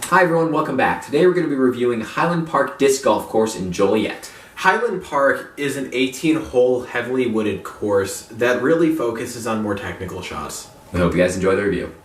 Hi everyone, welcome back. Today we're going to be reviewing Highland Park Disc Golf Course in Joliet. Highland Park is an 18-hole heavily wooded course that really focuses on more technical shots. We hope you guys enjoy the review.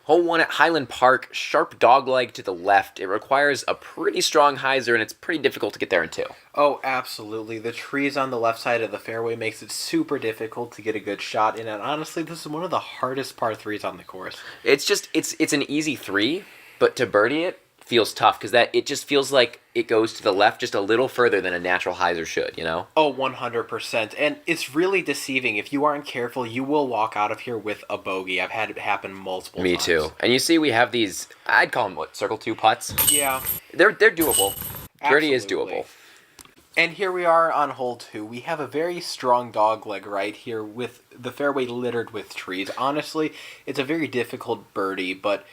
Hole 1 at Highland Park, sharp dogleg to the left. It requires a pretty strong hyzer, and it's pretty difficult to get there in 2. Oh, absolutely. The trees on the left side of the fairway makes it super difficult to get a good shot in, and honestly, this is one of the hardest par 3s on the course. It's an easy 3, but to birdie it feels tough because it just feels like it goes to the left just a little further than a natural hyzer should, you know? Oh, 100%. And it's really deceiving. If you aren't careful, you will walk out of here with a bogey. I've had it happen multiple times. Me too. And you see we have these, I'd call them, circle 2 putts? Yeah. They're doable. Birdie is doable. And here we are on hole 2. We have a very strong dogleg right here with the fairway littered with trees. Honestly, it's a very difficult birdie, but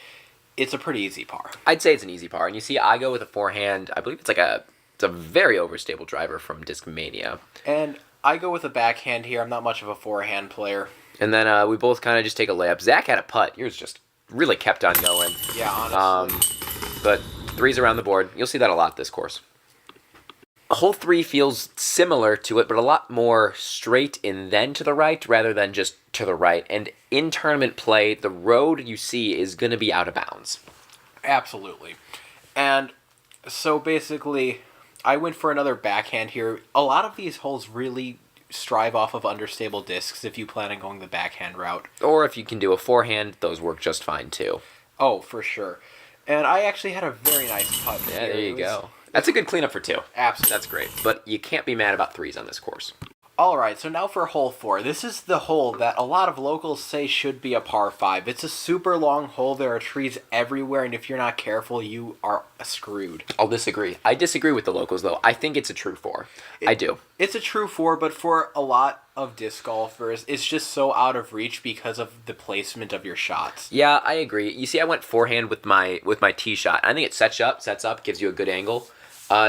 it's a pretty easy par. I'd say it's an easy par. And you see I go with a forehand. I believe it's a very overstable driver from Discmania. And I go with a backhand here. I'm not much of a forehand player. And then we both kind of just take a layup. Zach had a putt. Yours just really kept on going. Yeah, honestly. But 3's around the board. You'll see that a lot this course. Hole 3 feels similar to it, but a lot more straight and then to the right rather than just to the right. And in tournament play, the road you see is going to be out of bounds. Absolutely. And so basically, I went for another backhand here. A lot of these holes really strive off of understable discs if you plan on going the backhand route. Or if you can do a forehand, those work just fine too. Oh, for sure. And I actually had a very nice putt here. Yeah, there you go. That's a good cleanup for 2. Absolutely. That's great. But you can't be mad about 3s on this course. Alright, so now for hole 4. This is the hole that a lot of locals say should be a par 5. It's a super long hole. There are trees everywhere, and if you're not careful, you are screwed. I'll disagree. I disagree with the locals, though. I think it's a true 4. I do. It's a true 4, but for a lot of disc golfers, it's just so out of reach because of the placement of your shots. Yeah, I agree. You see, I went forehand with my tee shot. I think it sets up, gives you a good angle.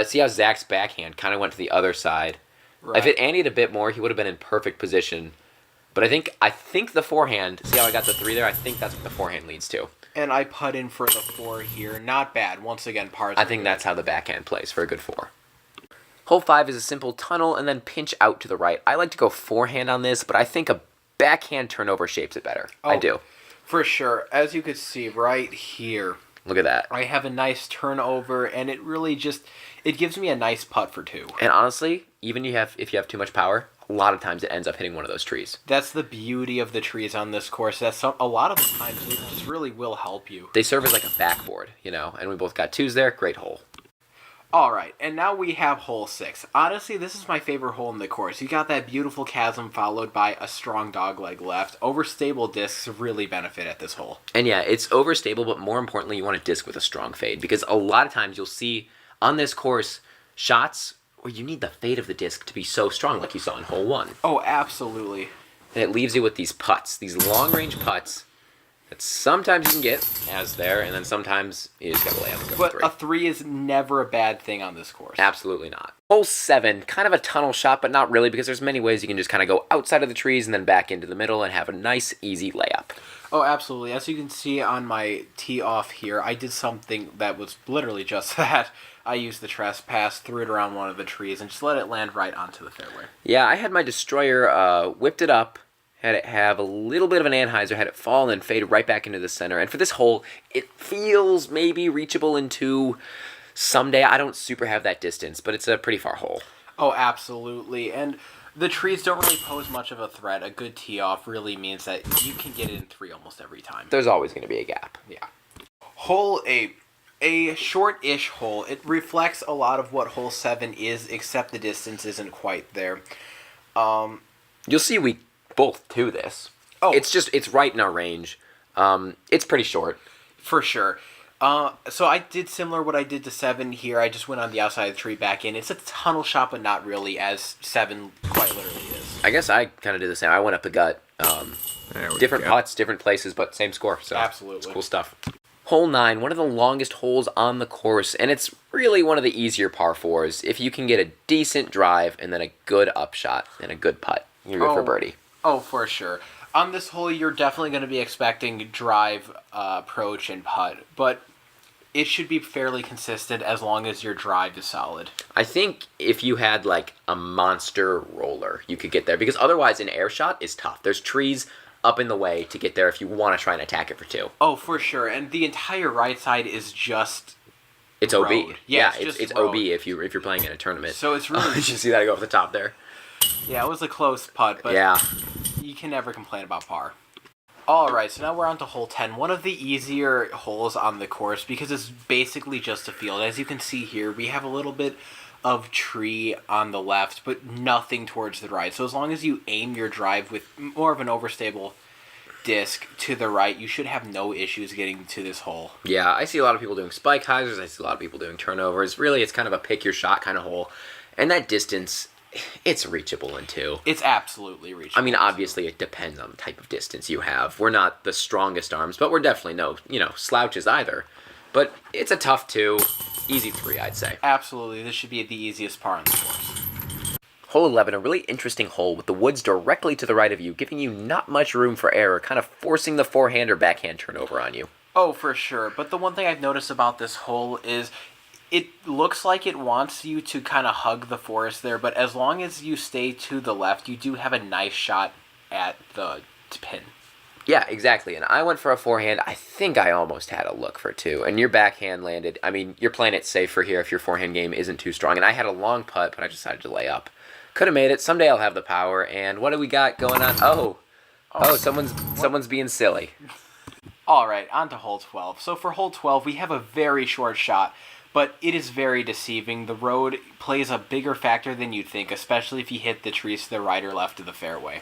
See how Zach's backhand kind of went to the other side. Right. If it anteed a bit more, he would have been in perfect position. But I think the forehand, see how I got the 3 there? I think that's what the forehand leads to. And I put in for the 4 here. Not bad. Once again, pars. I think that's how the backhand plays for a good 4. Hole 5 is a simple tunnel and then pinch out to the right. I like to go forehand on this, but I think a backhand turnover shapes it better. Oh, I do. For sure. As you can see right here. Look at that. I have a nice turnover, and it really just, it gives me a nice putt for 2. And honestly, even if you have too much power, a lot of times it ends up hitting one of those trees. That's the beauty of the trees on this course. A lot of the times it just really will help you. They serve as like a backboard, you know, and we both got 2s there. Great hole. Alright, and now we have hole 6. Honestly, this is my favorite hole in the course. You got that beautiful chasm followed by a strong dogleg left. Overstable discs really benefit at this hole. And yeah, it's overstable, but more importantly, you want a disc with a strong fade. Because a lot of times you'll see on this course shots where you need the fade of the disc to be so strong, like you saw in hole 1. Oh, absolutely. And it leaves you with these putts, these long-range putts, that sometimes you can get as there, and then sometimes you just gotta lay out the But 3. a 3 is never a bad thing on this course. Absolutely not. Hole 7, kind of a tunnel shot, but not really, because there's many ways you can just kind of go outside of the trees and then back into the middle and have a nice, easy layup. Oh, absolutely. As you can see on my tee off here, I did something that was literally just that. I used the trespass, threw it around one of the trees, and just let it land right onto the fairway. Yeah, I had my destroyer, whipped it up, had it have a little bit of an anhyzer, had it fall and fade right back into the center. And for this hole, it feels maybe reachable in 2 someday. I don't super have that distance, but it's a pretty far hole. Oh, absolutely. And the trees don't really pose much of a threat. A good tee-off really means that you can get it in 3 almost every time. There's always going to be a gap. Yeah. Hole 8. A short-ish hole. It reflects a lot of what hole 7 is, except the distance isn't quite there. You'll see we both do this. Oh. It's right in our range. It's pretty short. For sure. So I did similar what I did to 7 here. I just went on the outside of the tree back in. It's a tunnel shot, but not really, as 7 quite literally is. I guess I kind of did the same. I went up the gut. Different putts, different places, but same score. So absolutely. It's cool stuff. Hole 9, one of the longest holes on the course, and it's really one of the easier par 4s. If you can get a decent drive and then a good upshot and a good putt, you're good for birdie. Oh, for sure. On this hole, you're definitely going to be expecting drive, approach, and putt. But it should be fairly consistent as long as your drive is solid. I think if you had like a monster roller, you could get there because otherwise an air shot is tough. There's trees up in the way to get there if you want to try and attack it for 2. Oh, for sure. And the entire right side is just It's road. OB. Yeah, it's road. OB if you're playing in a tournament. So it's really Did you see that go off the top there? Yeah, it was a close putt, but Yeah. you can never complain about par. Alright, so now we're on to hole 10. One of the easier holes on the course because it's basically just a field. As you can see here, we have a little bit of tree on the left, but nothing towards the right. So as long as you aim your drive with more of an overstable disc to the right, you should have no issues getting to this hole. Yeah, I see a lot of people doing spike hyzers. I see a lot of people doing turnovers. Really, it's kind of a pick your shot kind of hole. And that distance, it's reachable in 2. It's absolutely reachable. I mean, obviously, it depends on the type of distance you have. We're not the strongest arms, but we're definitely no, slouches either. But it's a tough 2, easy 3, I'd say. Absolutely, this should be the easiest par on the course. Hole 11, a really interesting hole with the woods directly to the right of you, giving you not much room for error, kind of forcing the forehand or backhand turnover on you. Oh, for sure. But the one thing I've noticed about this hole is it looks like it wants you to kind of hug the forest there, but as long as you stay to the left, you do have a nice shot at the pin. Yeah, exactly. And I went for a forehand. I think I almost had a look for 2. And your backhand landed. I mean, you're playing it safer here if your forehand game isn't too strong. And I had a long putt, but I decided to lay up. Could have made it. Someday I'll have the power. And what do we got going on? Oh, someone's being silly. All right, on to hole 12. So for hole 12, we have a very short shot, but it is very deceiving. The road plays a bigger factor than you'd think, especially if you hit the trees to the right or left of the fairway.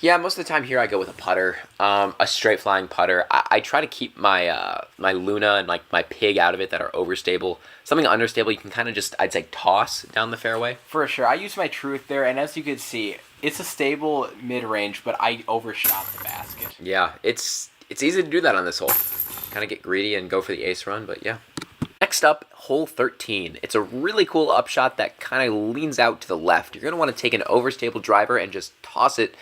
Yeah, most of the time here I go with a putter, a straight flying putter. I try to keep my my Luna and like my pig out of it that are overstable. Something understable you can kind of just, I'd say, toss down the fairway. For sure. I use my Truth there, and as you can see, it's a stable mid-range, but I overshot the basket. Yeah, it's easy to do that on this hole. Kind of get greedy and go for the ace run, but yeah. Next up, hole 13. It's a really cool upshot that kind of leans out to the left. You're going to want to take an overstable driver and just toss it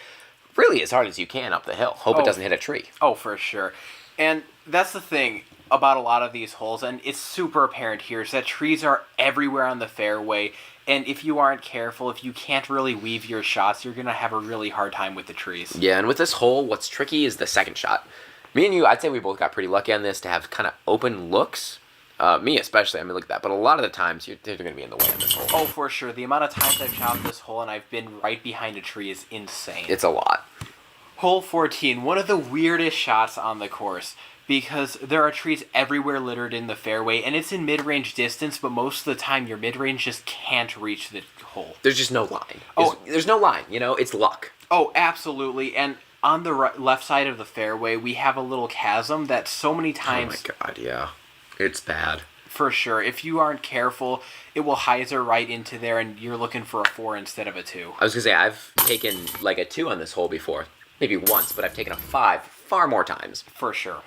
really as hard as you can up the hill. Hope it doesn't hit a tree. Oh, for sure. And that's the thing about a lot of these holes, and it's super apparent here, is that trees are everywhere on the fairway, and if you aren't careful, if you can't really weave your shots, you're going to have a really hard time with the trees. Yeah, and with this hole, what's tricky is the second shot. Me and you, I'd say we both got pretty lucky on this to have kind of open looks. Me especially, I mean, look at that. But a lot of the times, they're going to be in the way on this hole. Oh, for sure. The amount of times I've shot this hole and I've been right behind a tree is insane. It's a lot. Hole 14, one of the weirdest shots on the course, because there are trees everywhere littered in the fairway, and it's in mid-range distance, but most of the time your mid-range just can't reach the hole. There's just no line. Oh. There's no line, it's luck. Oh, absolutely, and on the left side of the fairway, we have a little chasm that so many times... Oh my god, yeah. It's bad. For sure. If you aren't careful, it will hyzer right into there, and you're looking for a 4 instead of a 2. I was going to say, I've taken like a 2 on this hole before. Maybe once, but I've taken a 5 far more times. For sure.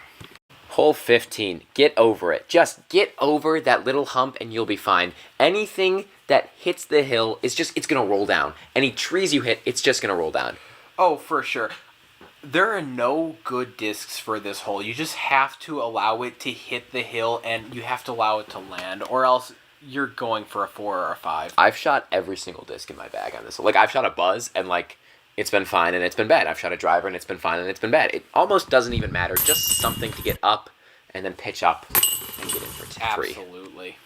Hole 15. Get over it. Just get over that little hump and you'll be fine. Anything that hits the hill, it's going to roll down. Any trees you hit, it's just going to roll down. Oh, for sure. There are no good discs for this hole. You just have to allow it to hit the hill, and you have to allow it to land, or else you're going for a 4 or a 5. I've shot every single disc in my bag on this. Like, I've shot a buzz, and like, it's been fine and it's been bad. I've shot a driver and it's been fine and it's been bad. It almost doesn't even matter. Just something to get up and then pitch up and get in for 3. Absolutely.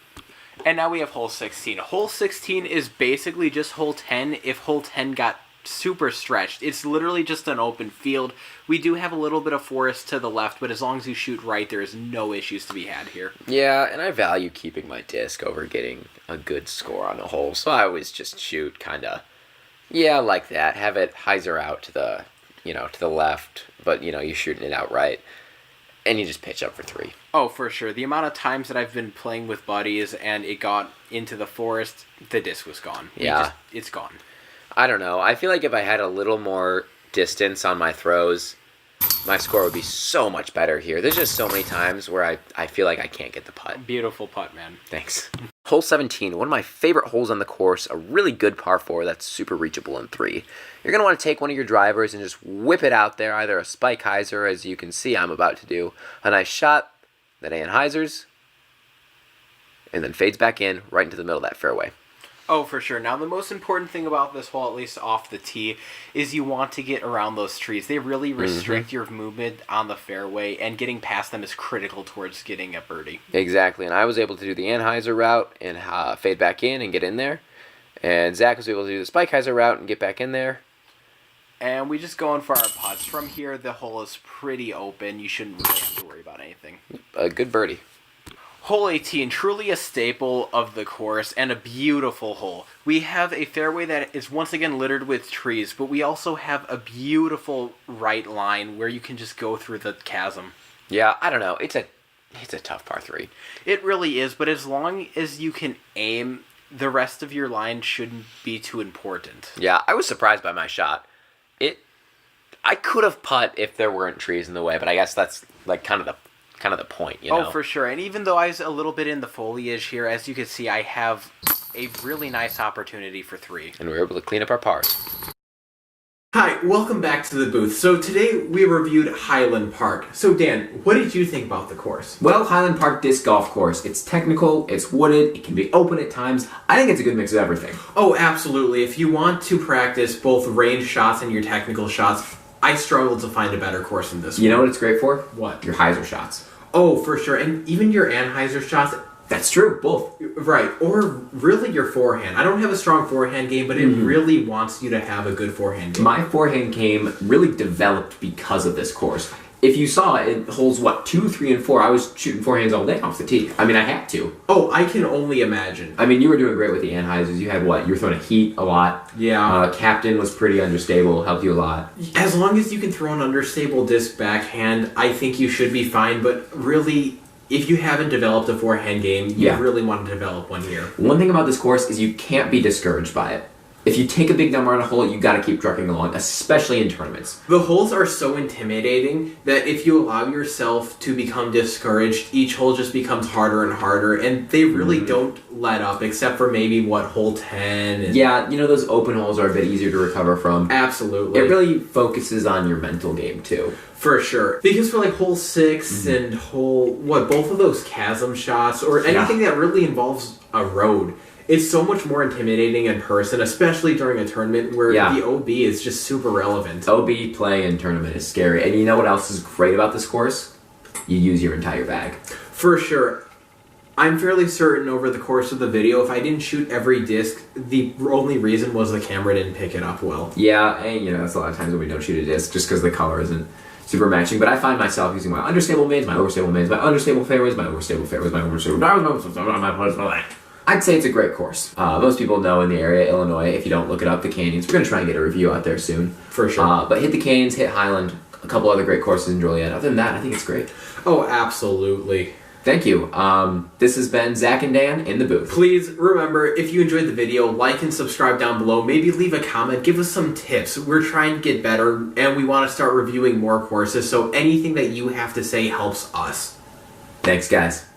And now we have hole 16. Hole 16 is basically just hole 10 if hole 10 got super stretched. It's literally just an open field. We do have a little bit of forest to the left, but as long as you shoot right, there is no issues to be had here. Yeah, and I value keeping my disc over getting a good score on a hole, so I always just shoot kind of, like that. Have it hyzer out to the, to the left, but, you're shooting it out right, and you just pitch up for 3. Oh, for sure. The amount of times that I've been playing with buddies and it got into the forest, the disc was gone. Yeah. It's gone. I don't know. I feel like if I had a little more distance on my throws, my score would be so much better here. There's just so many times where I feel like I can't get the putt. Beautiful putt, man. Thanks. Hole 17, one of my favorite holes on the course, a really good par 4 that's super reachable in 3. You're going to want to take one of your drivers and just whip it out there, either a spike hyzer, as you can see I'm about to do, a nice shot that ain't hyzers, and then fades back in right into the middle of that fairway. Oh, for sure. Now, the most important thing about this hole, at least off the tee, is you want to get around those trees. They really restrict your movement on the fairway, and getting past them is critical towards getting a birdie. Exactly, and I was able to do the Anheuser route and fade back in and get in there. And Zach was able to do the Spikeheiser route and get back in there. And we just go in for our putts. From here, the hole is pretty open. You shouldn't really have to worry about anything. A good birdie. Hole 18, truly a staple of the course and a beautiful hole. We have a fairway that is once again littered with trees, but we also have a beautiful right line where you can just go through the chasm. Yeah, I don't know. It's a tough par 3. It really is, but as long as you can aim, the rest of your line shouldn't be too important. Yeah, I was surprised by my shot. I could have putt if there weren't trees in the way, but I guess that's like kind of the point, you know? Oh, for sure. And even though I was a little bit in the foliage here, as you can see, I have a really nice opportunity for 3. And we were able to clean up our pars. Hi, welcome back to the booth. So today we reviewed Highland Park. So Dan, what did you think about the course? Well, Highland Park Disc Golf Course. It's technical, it's wooded, it can be open at times. I think it's a good mix of everything. Oh, absolutely. If you want to practice both range shots and your technical shots, I struggled to find a better course than this one. You know what it's great for? What? Your hyzer shots. Oh, for sure. And even your Anheuser shots. That's true, both. Right, or really your forehand. I don't have a strong forehand game, but it really wants you to have a good forehand game. My forehand game really developed because of this course. If you saw it holds, 2, 3, and 4. I was shooting forehands all day off the tee. I mean, I had to. Oh, I can only imagine. I mean, you were doing great with the Anheisers. You had You were throwing a heat a lot. Yeah. Captain was pretty understable, helped you a lot. As long as you can throw an understable disc backhand, I think you should be fine, but really, if you haven't developed a forehand game, you really want to develop one here. One thing about this course is you can't be discouraged by it. If you take a big number on a hole, you got to keep trucking along, especially in tournaments. The holes are so intimidating that if you allow yourself to become discouraged, each hole just becomes harder and harder, and they really don't let up, except for maybe, hole 10? And yeah, those open holes are a bit easier to recover from. Absolutely. It really focuses on your mental game, too. For sure. Because for hole 6 and both of those chasm shots, or anything that really involves a road, it's so much more intimidating in person, especially during a tournament where the OB is just super relevant. OB play in tournament is scary. And you know what else is great about this course? You use your entire bag. For sure. I'm fairly certain over the course of the video, if I didn't shoot every disc, the only reason was the camera didn't pick it up well. Yeah, and that's a lot of times when we don't shoot a disc, just because the color isn't super matching. But I find myself using my understable mids, my overstable mids, my understable fairways, my overstable fairways, my overstable... I'd say it's a great course. Most people know in the area, Illinois, if you don't look it up, the Canyons. We're going to try and get a review out there soon. For sure. But hit the Canyons, hit Highland, a couple other great courses in Joliet. Other than that, I think it's great. Oh, absolutely. Thank you. This has been Zach and Dan in the booth. Please remember, if you enjoyed the video, like and subscribe down below. Maybe leave a comment. Give us some tips. We're trying to get better, and we want to start reviewing more courses, so anything that you have to say helps us. Thanks, guys.